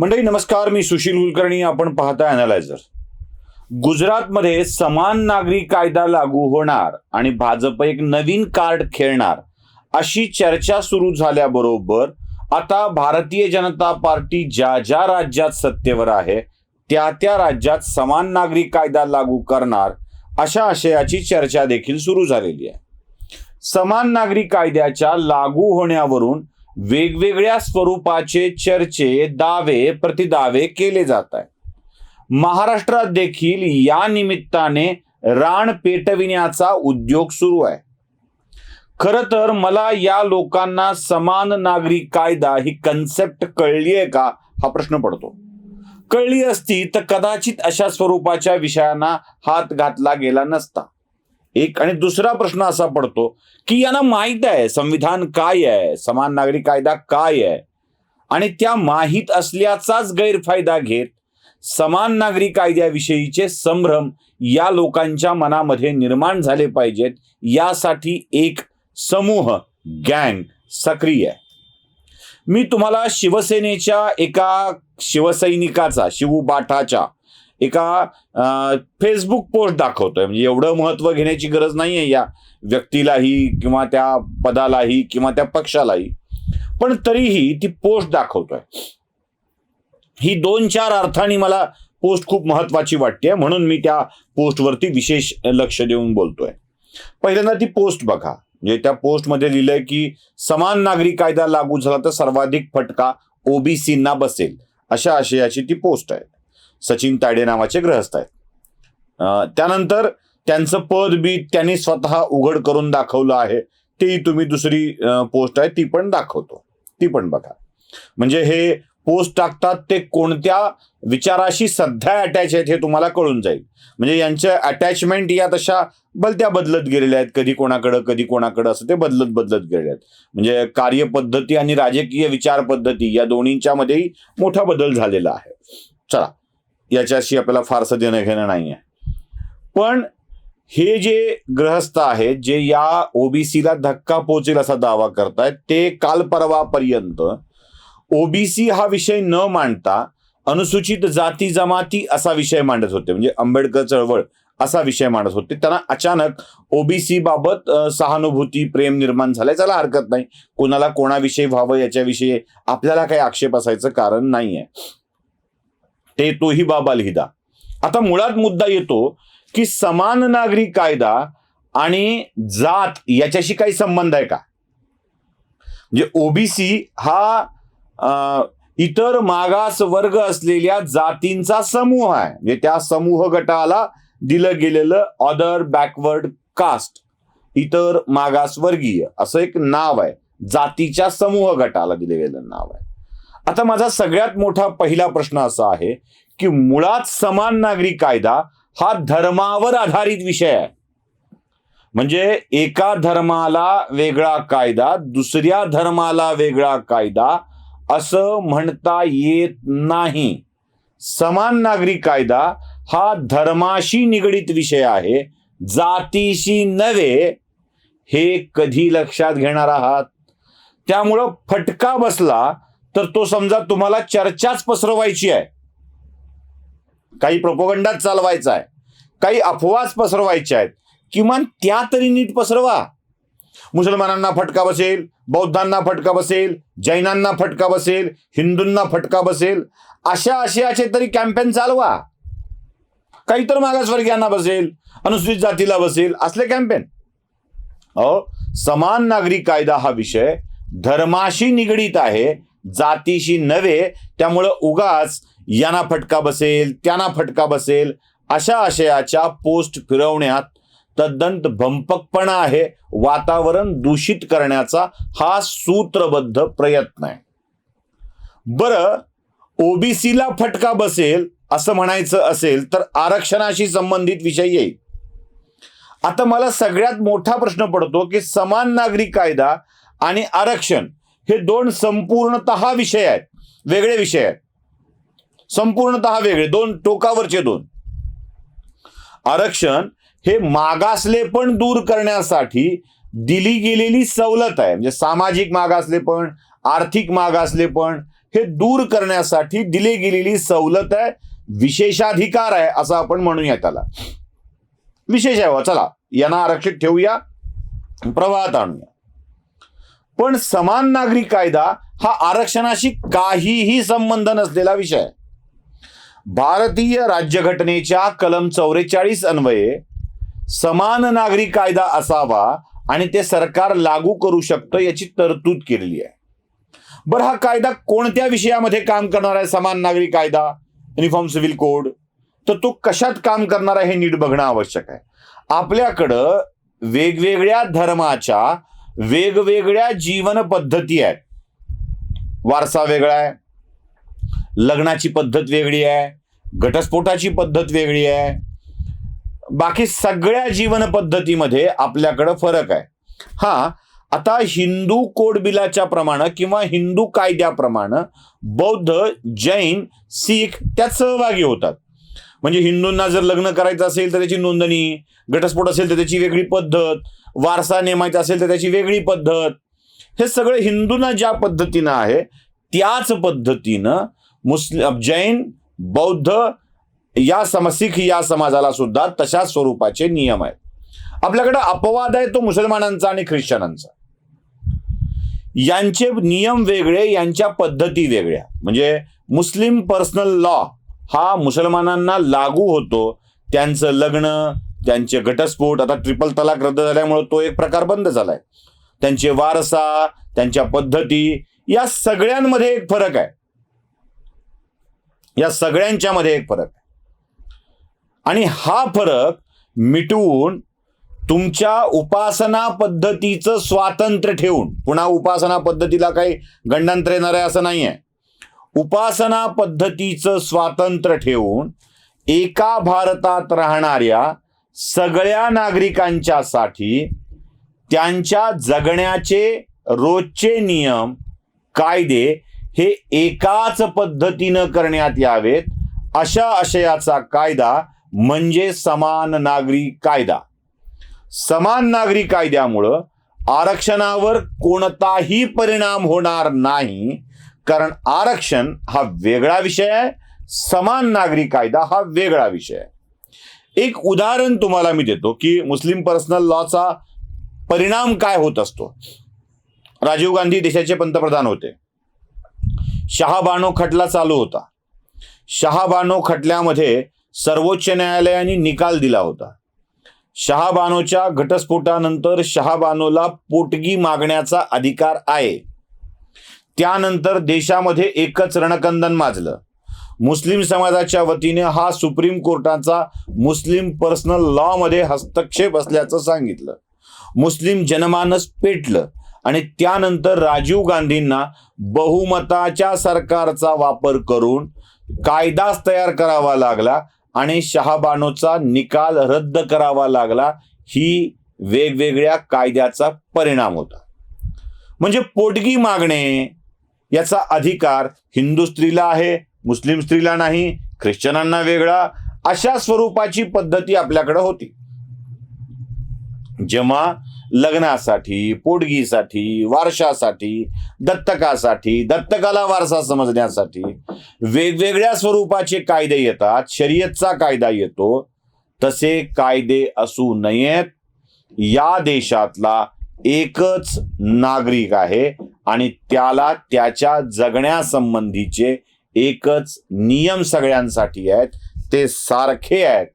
मंडळी नमस्कार, मी सुशील कुलकर्णी. आपण पाहताय अॅनालायझर. गुजरातमध्ये समान नागरी कायदा लागू होणार आणि भाजप एक नवीन कार्ड खेळणार अशी चर्चा सुरू झाल्याबरोबर आता भारतीय जनता पार्टी ज्या ज्या राज्यात सत्तेवर आहे त्या त्या राज्यात समान नागरी कायदा लागू करणार अशा आशयाची चर्चा देखील सुरू झालेली आहे. समान नागरी कायद्याच्या लागू होण्यावरून वेगवेगळ्या स्वरूपाचे चर्चे, दावे प्रतिदावे केले जात आहेत. महाराष्ट्रात देखील या निमित्ताने रान पेटविण्याचा उद्योग सुरू आहे. खरं तर मला या लोकांना समान नागरी कायदा ही कन्सेप्ट कळली आहे का हा प्रश्न पडतो. कळली असती तर कदाचित अशा स्वरूपाच्या विषयांना हात घातला गेला नसता. एक आणि दुसरा प्रश्न असा पडतो की यांना माहित आहे संविधान काय आहे, समान नागरी कायदा काय आहे, आणि त्या माहीत असल्याचाच गैरफायदा घेत समान नागरी कायद्याविषयीचे संभ्रम या लोकांच्या मनामध्ये निर्माण झाले पाहिजेत यासाठी एक समूह, गँग सक्रिय आहे. मी तुम्हाला शिवसेनेच्या एका शिवसैनिकाचा, शिवू बाठाच्या एका फेसबुक पोस्ट दाखवतोय. म्हणजे एवढं महत्व घेण्याची गरज नाहीये या व्यक्तीलाही किंवा त्या पदालाही किंवा त्या पक्षालाही, पण तरीही ती पोस्ट दाखवतोय. ही 2-4 अर्थांनी मला पोस्ट खूप महत्वाची वाटते, म्हणून मी त्या पोस्टवरती विशेष लक्ष देऊन बोलतोय. पहिल्यांदा ती पोस्ट बघा. म्हणजे त्या पोस्टमध्ये लिहिलंय की समान नागरी कायदा लागू झाला तर सर्वाधिक फटका ओबीसींना बसेल, अशा आशयाची ती पोस्ट आहे. सचिन तायडे नावाचे गृहस्थ आहेत. त्यानंतर त्यांचं पद बी त्यांनी स्वतः उघड करून दाखवलं आहे. तेही तुम्ही दुसरी पोस्ट आहे ती पण दाखवतो, ती पण बघा. म्हणजे हे पोस्ट टाकतात ते कोणत्या विचाराशी सध्या अटॅच आहेत हे तुम्हाला कळून जाईल. म्हणजे यांच्या अटॅचमेंट या तशा बदलत्या बदलत गेलेल्या आहेत. कधी कोणाकडं असं ते बदलत गेलेले आहेत. म्हणजे कार्यपद्धती आणि राजकीय विचार पद्धती या दोन्हींच्या मध्येही मोठा बदल झालेला आहे. चला, याच्याशी आपल्याला फारसं देणं घेणं नाही आहे. पण हे जे गृहस्थ आहेत जे या ओबीसीला धक्का पोहोचेल असा दावा करतायत, ते काल परवापर्यंत ओबीसी हा विषय न मांडता अनुसूचित जाती जमाती असा विषय मांडत होते. म्हणजे आंबेडकर चळवळ असा विषय मांडत होते. त्यांना अचानक ओबीसी बाबत सहानुभूती, प्रेम निर्माण झालंय. चला, हरकत नाही. कोणाला कोणाविषयी व्हावं याच्याविषयी आपल्याला काही आक्षेप असायचं कारण नाहीये. ते तोही बाबा लिहिदा. आता मुळात मुद्दा येतो की समान नागरी कायदा आणि जात याच्याशी काही संबंध आहे का? म्हणजे ओबीसी हा इतर मागास वर्ग असलेल्या जातींचा समूह आहे. म्हणजे त्या समूह गटाला दिलं गेलेलं अदर बॅकवर्ड कास्ट, इतर मागासवर्गीय असं एक नाव आहे. जातीच्या समूह गटाला दिलं गेलेलं नाव आहे. आता माझा सगळ्यात मोठा पहिला प्रश्न असा आहे की मुळात समान नागरी कायदा हा धर्मावर आधारित विषय आहे. म्हणजे एका धर्माला वेगळा कायदा, दुसऱ्या धर्माला वेगळा कायदा असं म्हणता येत नाही. समान नागरी कायदा हा धर्माशी निगडीत विषय आहे, जातीशी नव्हे. हे कधी लक्षात घेणार आहात? त्यामुळं फटका बसला तर तो समजा तुम्हाला चर्चाच पसरवायची आहे, काही प्रोपगंडाच चालवायचा आहे, काही अफवाच पसरवायच्या आहेत, किमान त्या तरी नीट पसरवा. मुसलमानांना फटका बसेल, बौद्धांना फटका बसेल, जैनांना फटका बसेल, हिंदूंना फटका बसेल, अशा आशयाचे तरी कॅम्पेन चालवा. काही तर मागासवर्गीयांना बसेल, अनुसूचित जातीला बसेल, असले कॅम्पेन. समान नागरी कायदा हा विषय धर्माशी निगडीत आहे, जातीशी नव्हे. त्यामुळं उगाच यांना फटका बसेल, त्यांना फटका बसेल अशा आशयाच्या पोस्ट फिरवण्यात तद्दंत भंपकपणा आहे. वातावरण दूषित करण्याचा हा सूत्रबद्ध प्रयत्न आहे. बरं, ओबीसीला फटका बसेल असं म्हणायचं असेल तर आरक्षणाशी संबंधित विषय येईल. आता मला सगळ्यात मोठा प्रश्न पडतो की समान नागरी कायदा आणि आरक्षण हे दोन संपूर्णतः विषय आहेत, वेगळे विषय आहेत, संपूर्णतः वेगळे, दोन टोकावरचे दोन. आरक्षण हे मागासलेपण दूर करण्यासाठी दिली गेलेली सवलत आहे. म्हणजे सामाजिक मागासलेपण, आर्थिक मागासलेपण हे दूर करण्यासाठी दिली गेलेली सवलत आहे, विशेषाधिकार आहे असं आपण म्हणूया त्याला. विशेष आहे, चला यांना आरक्षित ठेवूया, प्रवाहात आणूया. पण समान नागरी कायदा हा आरक्षणाशी काहीही संबंध नसलेला विषय आहे. भारतीय राज्यघटनेच्या कलम 44 अन्वये समान नागरी कायदा असावा आणि ते सरकार लागू करू शकतं याची तरतूद केलेली आहे. बरं, हा कायदा कोणत्या विषयामध्ये काम करणार आहे? समान नागरी कायदा, युनिफॉर्म सिव्हिल कोड. तर तो कशात काम करणार आहे हे नीट बघणं आवश्यक आहे. आपल्याकडं वेगवेगळ्या धर्माच्या वेगवेगळ्या जीवन पद्धती आहेत. वारसा वेगळा आहे, लग्नाची पद्धत वेगळी आहे, घटस्फोटाची पद्धत वेगळी आहे, बाकी सगळ्या जीवन पद्धतीमध्ये आपल्याकडं फरक आहे. हा, आता हिंदू कोड बिलाच्या प्रमाणे किंवा हिंदू कायद्याप्रमाणे बौद्ध, जैन, शीख त्यात सहभागी होतात. म्हणजे हिंदूंना जर लग्न करायचं असेल तर त्याची नोंदणी, घटस्फोट असेल तर त्याची वेगळी पद्धत, वारसा नेमायचा असेल तर त्याची वेगळी पद्धत. हे सगळं हिंदूंना ज्या पद्धतीनं आहे त्याच पद्धतीनं मुस्लिम, जैन, बौद्ध या शीख या समाजाला सुद्धा तशाच स्वरूपाचे नियम आहेत. आपल्याकडे अपवाद आहे तो मुसलमानांचा आणि ख्रिश्चनांचा. यांचे नियम वेगळे, यांच्या पद्धती वेगळ्या. म्हणजे मुस्लिम पर्सनल लॉ हा मुसलमानांना लागू होतो. त्यांचं लग्न, त्यांचे घटस्फोट, आता ट्रिपल तलाक रद्द झाल्यामुळे तो एक प्रकार बंद झालाय. त्यांचे वारसा, त्यांच्या पद्धती, या सगळ्यांमध्ये एक फरक आहे. या सगळ्यांच्या मध्ये एक फरक आहे. आणि हा फरक मिटवून तुमच्या उपासना पद्धतीचं स्वातंत्र्य ठेवून, पुन्हा उपासना पद्धतीला काही गंडांतर येणार आहे असं नाही आहे, उपासना पद्धतीचं स्वातंत्र्य ठेवून एका भारतात राहणाऱ्या सगळ्या नागरिकांच्यासाठी त्यांच्या जगण्याचे रोजचे नियम, कायदे हे एकाच पद्धतीनं करण्यात यावेत अशा आशयाचा कायदा म्हणजे समान नागरी कायदा. समान नागरी कायद्यामुळं आरक्षणावर कोणताही परिणाम होणार नाही, कारण आरक्षण हा वेगळा विषय आहे, समान नागरी कायदा हा वेगळा विषय आहे. एक उदाहरण तुम्हाला मी देतो की मुस्लिम पर्सनल लॉचा परिणाम काय होत असतो. राजीव गांधी देशाचे पंतप्रधान होते. शहाबानो खटला चालू होता. शहाबानो खटल्यामध्ये सर्वोच्च न्यायालयाने निकाल दिला होता. शहाबानोच्या घटस्फोटानंतर शहाबानोला पोटगी मागण्याचा अधिकार आहे. त्यानंतर देशामध्ये एकच रणकंदन माजलं. मुस्लिम समाजाच्या वतीने हा सुप्रीम कोर्टाचा मुस्लिम पर्सनल लॉ मध्ये हस्तक्षेप असल्याचं सांगितलं. मुस्लिम जनमानस पेटलं आणि त्यानंतर राजीव गांधींना बहुमताच्या सरकारचा वापर करून कायदाच तयार करावा लागला आणि शहाबानोचा निकाल रद्द करावा लागला. ही वेगवेगळ्या कायद्याचा परिणाम होता. म्हणजे पोटगी मागणे याचा अधिकार हिंदू स्त्रीला आहे, मुस्लिम स्त्रीला नाही, ख्रिश्चनांना वेगळा, अशा स्वरूपाची पद्धती आपल्याकडे होती. जेव्हा लग्नासाठी, पोटगीसाठी, वारशासाठी, दत्तकासाठी, दत्तकाला वारसा समजण्यासाठी वेगवेगळ्या स्वरूपाचे कायदे येतात. शर्यतचा कायदा येतो. तसे कायदे असू नयेत. या देशातला एकच नागरिक आहे आणि त्याला त्याच्या जगण्यासंबंधीचे एकच नियम सगळ्यांसाठी आहेत. ते सारखे आहेत.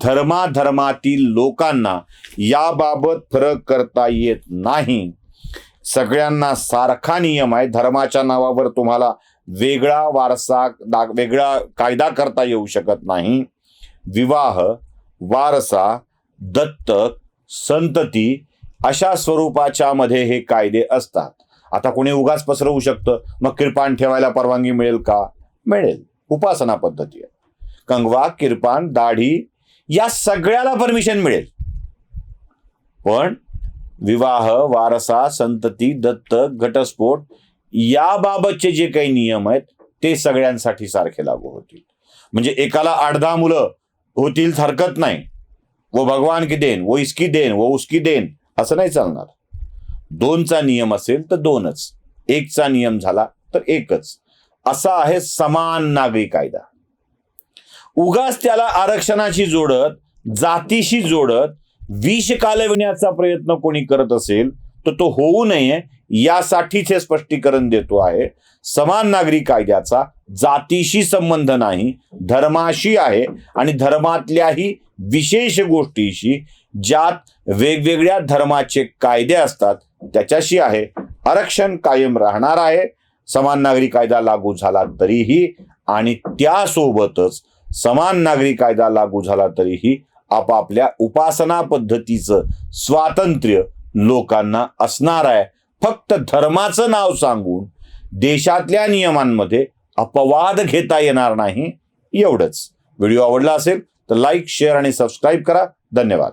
धर्माधर्मातील लोकांना याबाबत फरक करता येत नाही. सगळ्यांना सारखा नियम आहे. धर्माच्या नावावर तुम्हाला वेगळा वारसा, वेगळा कायदा करता येऊ शकत नाही. विवाह, वारसा, दत्तक, संतती अशा स्वरूपाच्या मध्ये हे कायदे असतात. आता कोणी उगाच पसरवू शकतं, मग किरपान ठेवायला परवानगी मिळेल का? मिळेल. उपासना पद्धती आहे. कंगवा, किरपान, दाढी या सगळ्याला परमिशन मिळेल. पण विवाह, वारसा, संतती, दत्तक, घटस्फोट याबाबतचे जे काही नियम आहेत ते सगळ्यांसाठी सारखे लागू होतील. म्हणजे एकाला 8-10 मुलं होतील हरकत नाही. वो भगवान की देन, वो इसकी देन, वो उसकी देन असं नाही चालणार. 2चा नियम असेल तर 2च, 1चा नियम झाला तर 1च. असा आहे समान नागरी कायदा. उगाच त्याला आरक्षणाशी जोडत, जातीशी जोडत विष कालविण्याचा प्रयत्न कोणी करत असेल तर तो होऊ नये यासाठीच हे स्पष्टीकरण देतो आहे. समान नागरी कायद्याचा जातीशी संबंध नाही, धर्माशी आहे आणि धर्मातल्याही विशेष गोष्टीशी, ज्यात वेगवेगळ्या धर्माचे कायदे असतात त्याच्याशी आहे. आरक्षण कायम राहणार आहे समान नागरी कायदा लागू झाला तरीही, आणि त्यासोबतच समान नागरी कायदा लागू झाला तरीही आपापल्या उपासना पद्धतीचं स्वातंत्र्य लोकांना असणार आहे. फक्त धर्माचं नाव सांगून देशातल्या नियमांमध्ये अपवाद घेता येणार नाही, एवढंच. व्हिडिओ आवडला असेल तर लाईक, शेअर आणि सबस्क्राईब करा. धन्यवाद.